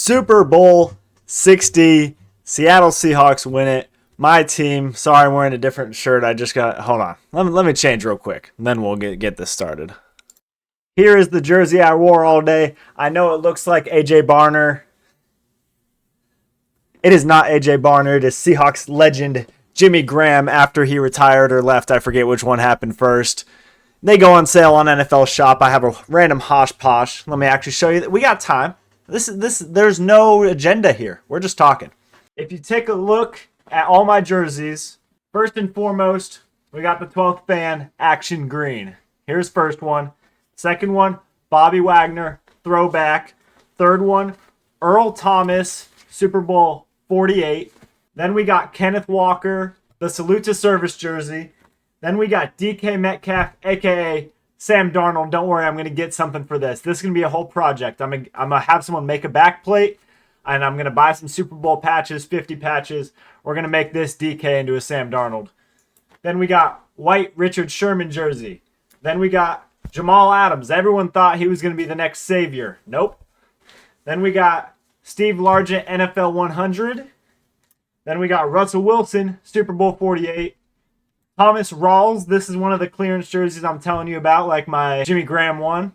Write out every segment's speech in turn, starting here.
Super Bowl 60. Seattle Seahawks win it. My team. Sorry, I'm wearing a different shirt. I just got. Hold on. Let me change real quick, and then we'll get this started. Here is the jersey I wore all day. I know it looks like AJ Barner. It is not AJ Barner. It is Seahawks legend Jimmy Graham after he retired or left. I forget which one happened first. They go on sale on NFL Shop. I have a random hosh posh. Let me actually show you. We got time. There's no agenda here. We're just talking. If you take a look at all my jerseys, first and foremost, we got the 12th fan Action Green. Here's first one. Second one, Bobby Wagner, throwback. Third one, Earl Thomas, Super Bowl 48. Then we got Kenneth Walker, the Salute to Service jersey. Then we got DK Metcalf, a.k.a. Sam Darnold. Don't worry, I'm going to get something for this. This is going to be a whole project. I'm going to have someone make a back plate, and I'm going to buy some Super Bowl patches, 50 patches. We're going to make this DK into a Sam Darnold. Then we got white Richard Sherman jersey. Then we got Jamal Adams. Everyone thought he was going to be the next savior. Nope. Then we got Steve Largent, NFL 100. Then we got Russell Wilson, Super Bowl 48. Thomas Rawls, this is one of the clearance jerseys I'm telling you about, like my Jimmy Graham one.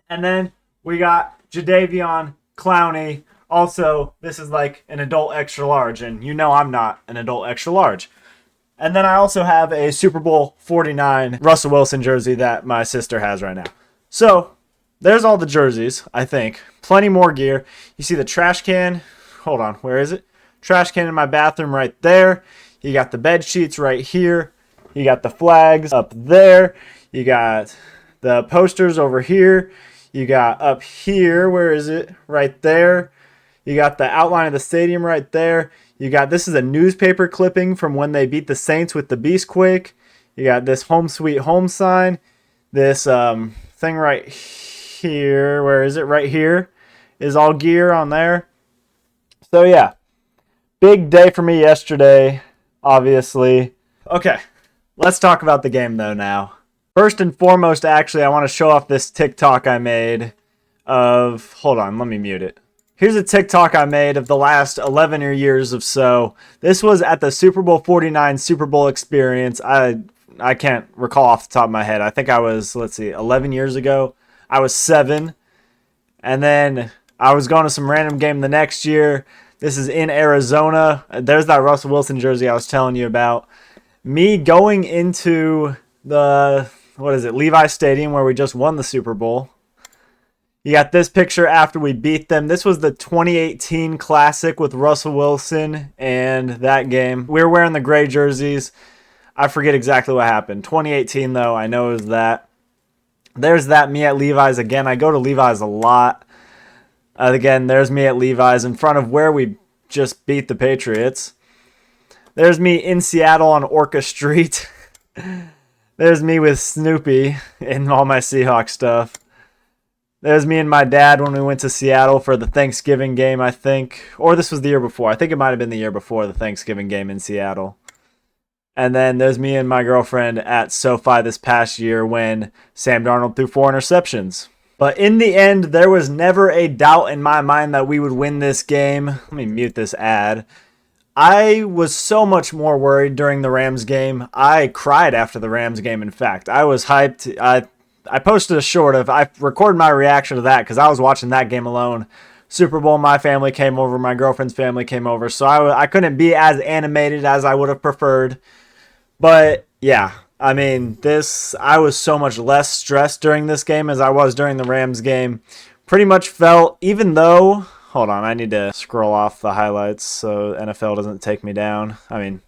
And then we got Jadeveon Clowney. Also, this is like an adult extra large, and you know I'm not an adult extra large. And then I also have a Super Bowl 49 Russell Wilson jersey that my sister has right now. So, there's all the jerseys, I think. Plenty more gear. You see the trash can. Hold on, where is it? Trash can in my bathroom right there. You got the bed sheets right here. You got the flags up there. You got the posters over here. You got up here, where is it? Right there. You got the outline of the stadium right there. You got, this is a newspaper clipping from when they beat the Saints with the Beastquake. You got this home sweet home sign. This thing right here, where is it? Right here is all gear on there. So yeah, big day for me yesterday, obviously. Okay, let's talk about the game though now. First and foremost, actually, I want to show off this TikTok I made of, hold on, let me mute it. Here's a TikTok I made of the last 11 years of so. This was at the Super Bowl 49 Super Bowl experience. I can't recall off the top of my head. I think I was, 11 years ago. I was 7. And then I was going to some random game the next year. This is in Arizona. There's that Russell Wilson jersey I was telling you about. Me going into the, Levi Stadium where we just won the Super Bowl. You got this picture after we beat them. This was the 2018 Classic with Russell Wilson and that game. We were wearing the gray jerseys. I forget exactly what happened. 2018, though, I know it was that. There's that me at Levi's again. I go to Levi's a lot. Again, there's me at Levi's in front of where we just beat the Patriots. There's me in Seattle on Orca Street. There's me with Snoopy and all my Seahawks stuff. There's me and my dad when we went to Seattle for the Thanksgiving game, I think. Or this was the year before. I think it might have been the year before the Thanksgiving game in Seattle. And then there's me and my girlfriend at SoFi this past year when Sam Darnold threw 4 interceptions. But in the end, there was never a doubt in my mind that we would win this game. Let me mute this ad. I was so much more worried during the Rams game. I cried after the Rams game, in fact. I was hyped. I posted a short of, I recorded my reaction to that because I was watching that game alone. Super Bowl, my family came over, my girlfriend's family came over, so I couldn't be as animated as I would have preferred. But yeah, I mean, I was so much less stressed during this game as I was during the Rams game. Pretty much felt, even though, hold on, I need to scroll off the highlights so NFL doesn't take me down. I mean,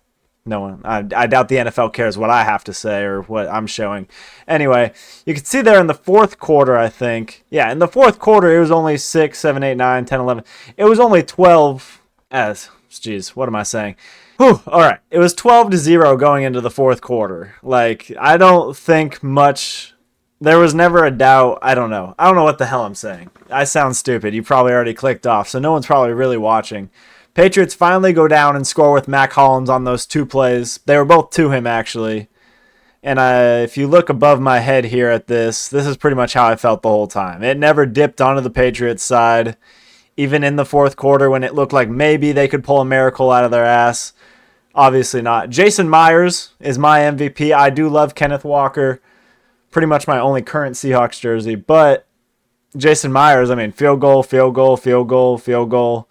no one. I doubt the NFL cares what I have to say or what I'm showing. Anyway, you can see there in the fourth quarter, I think. Yeah, in the fourth quarter, it was only 6, 7, 8, 9, 10, 11. It was only 12 Jeez, what am I saying? Whew, all right. It was 12-0 going into the fourth quarter. Like, I don't think much. There was never a doubt. I don't know. I don't know what the hell I'm saying. I sound stupid. You probably already clicked off, so no one's probably really watching. Patriots finally go down and score with Mac Hollins on those 2 plays. They were both to him, actually. And if you look above my head here at this is pretty much how I felt the whole time. It never dipped onto the Patriots side. even in the fourth quarter when it looked like maybe they could pull a miracle out of their ass. Obviously not. Jason Myers is my MVP. I do love Kenneth Walker. Pretty much my only current Seahawks jersey. But Jason Myers, I mean, field goal, field goal, field goal, field goal.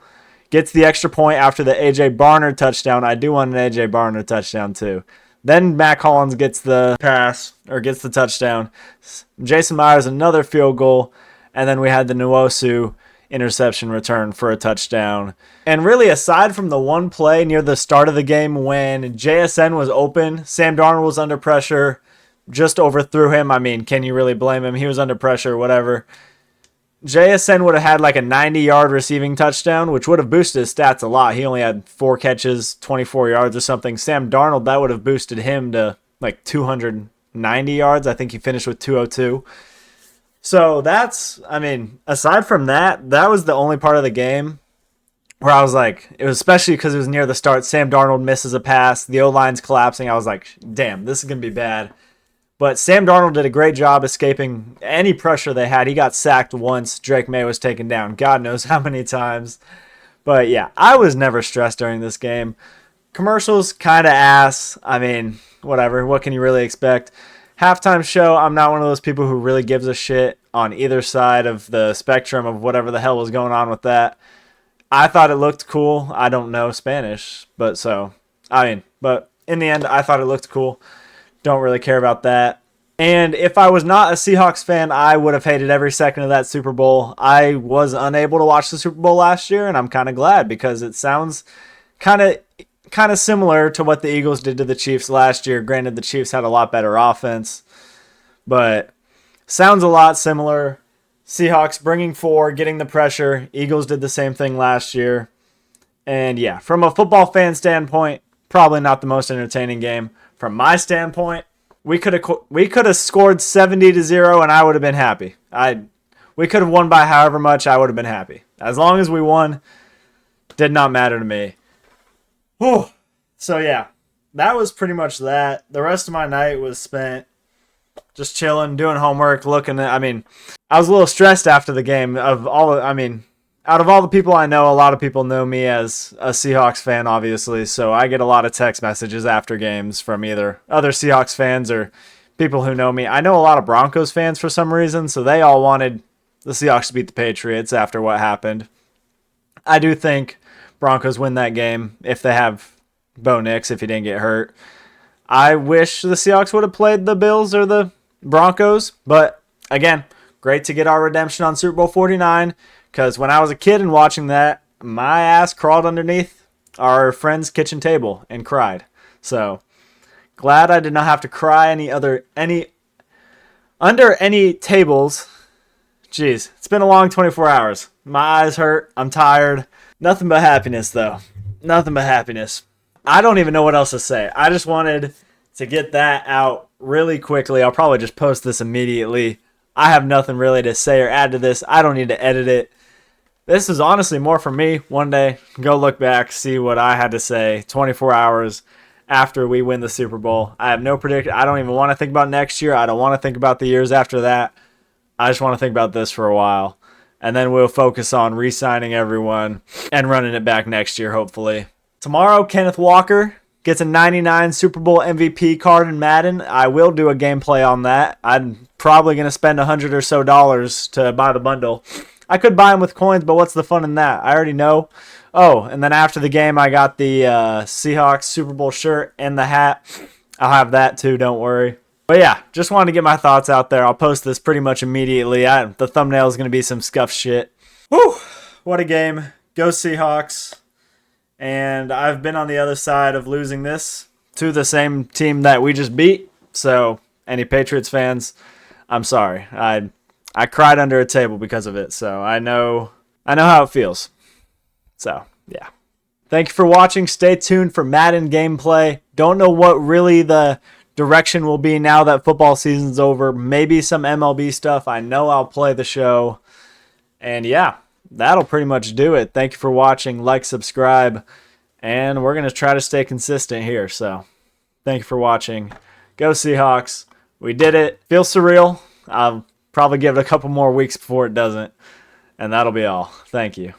Gets the extra point after the A.J. Barner touchdown. I do want an A.J. Barner touchdown too. Then Mac Hollins gets the pass, or gets the touchdown. Jason Myers, another field goal. And then we had the Nwosu interception return for a touchdown. And really, aside from the one play near the start of the game when JSN was open, Sam Darnold was under pressure, just overthrew him. I mean, can you really blame him? He was under pressure, whatever. JSN would have had like a 90-yard receiving touchdown, which would have boosted his stats a lot. He only had 4 catches, 24 yards or something. Sam Darnold, that would have boosted him to like 290 yards. I think he finished with 202. So that's, I mean, aside from that, that was the only part of the game where I was like, it was especially because it was near the start. Sam Darnold misses a pass. The O-line's collapsing. I was like, damn, this is going to be bad. But Sam Darnold did a great job escaping any pressure they had. He got sacked once. Drake May was taken down. God knows how many times. But yeah, I was never stressed during this game. Commercials, kind of ass. I mean, whatever. What can you really expect? Halftime show, I'm not one of those people who really gives a shit on either side of the spectrum of whatever the hell was going on with that. I thought it looked cool. I don't know Spanish, but in the end, I thought it looked cool. Don't really care about that. And if I was not a Seahawks fan, I would have hated every second of that Super Bowl. I was unable to watch the Super Bowl last year, and I'm kind of glad because it sounds kind of similar to what the Eagles did to the Chiefs last year. Granted, the Chiefs had a lot better offense, but sounds a lot similar. Seahawks bringing 4, getting the pressure. Eagles did the same thing last year. And yeah, from a football fan standpoint, probably not the most entertaining game. From my standpoint, we could have scored 70-0 and I would have been happy. We could have won by however much, I would have been happy. As long as we won, did not matter to me. Whew. So yeah, that was pretty much that. The rest of my night was spent just chilling, doing homework, looking at, I was a little stressed after the game. Out of all the people I know, a lot of people know me as a Seahawks fan, obviously. So I get a lot of text messages after games from either other Seahawks fans or people who know me. I know a lot of Broncos fans for some reason, so they all wanted the Seahawks to beat the Patriots after what happened. I do think Broncos win that game if they have Bo Nix, if he didn't get hurt. I wish the Seahawks would have played the Bills or the Broncos, but again, great to get our redemption on Super Bowl 49. Because when I was a kid and watching that, my ass crawled underneath our friend's kitchen table and cried. So glad I did not have to cry under any tables. Jeez, it's been a long 24 hours. My eyes hurt. I'm tired. Nothing but happiness, though. Nothing but happiness. I don't even know what else to say. I just wanted to get that out really quickly. I'll probably just post this immediately. I have nothing really to say or add to this. I don't need to edit it. This is honestly more for me. One day, go look back, see what I had to say 24 hours after we win the Super Bowl. I have no prediction. I don't even want to think about next year. I don't want to think about the years after that. I just want to think about this for a while. And then we'll focus on re-signing everyone and running it back next year, hopefully. Tomorrow, Kenneth Walker gets a 99 Super Bowl MVP card in Madden. I will do a gameplay on that. I'm probably going to spend $100 or so to buy the bundle. I could buy them with coins, but what's the fun in that? I already know. Oh, and then after the game, I got the Seahawks Super Bowl shirt and the hat. I'll have that too, don't worry. But yeah, just wanted to get my thoughts out there. I'll post this pretty much immediately. The thumbnail is going to be some scuff shit. Whew, what a game. Go Seahawks. And I've been on the other side of losing this to the same team that we just beat. So any Patriots fans, I'm sorry. I cried under a table because of it, so I know how it feels. So, yeah. Thank you for watching. Stay tuned for Madden gameplay. Don't know what really the direction will be now that football season's over. Maybe some MLB stuff. I know I'll play the show. And yeah, that'll pretty much do it. Thank you for watching. Like, subscribe. And we're going to try to stay consistent here. So, thank you for watching. Go Seahawks. We did it. Feels surreal. I'll probably give it a couple more weeks before it doesn't. And that'll be all. Thank you.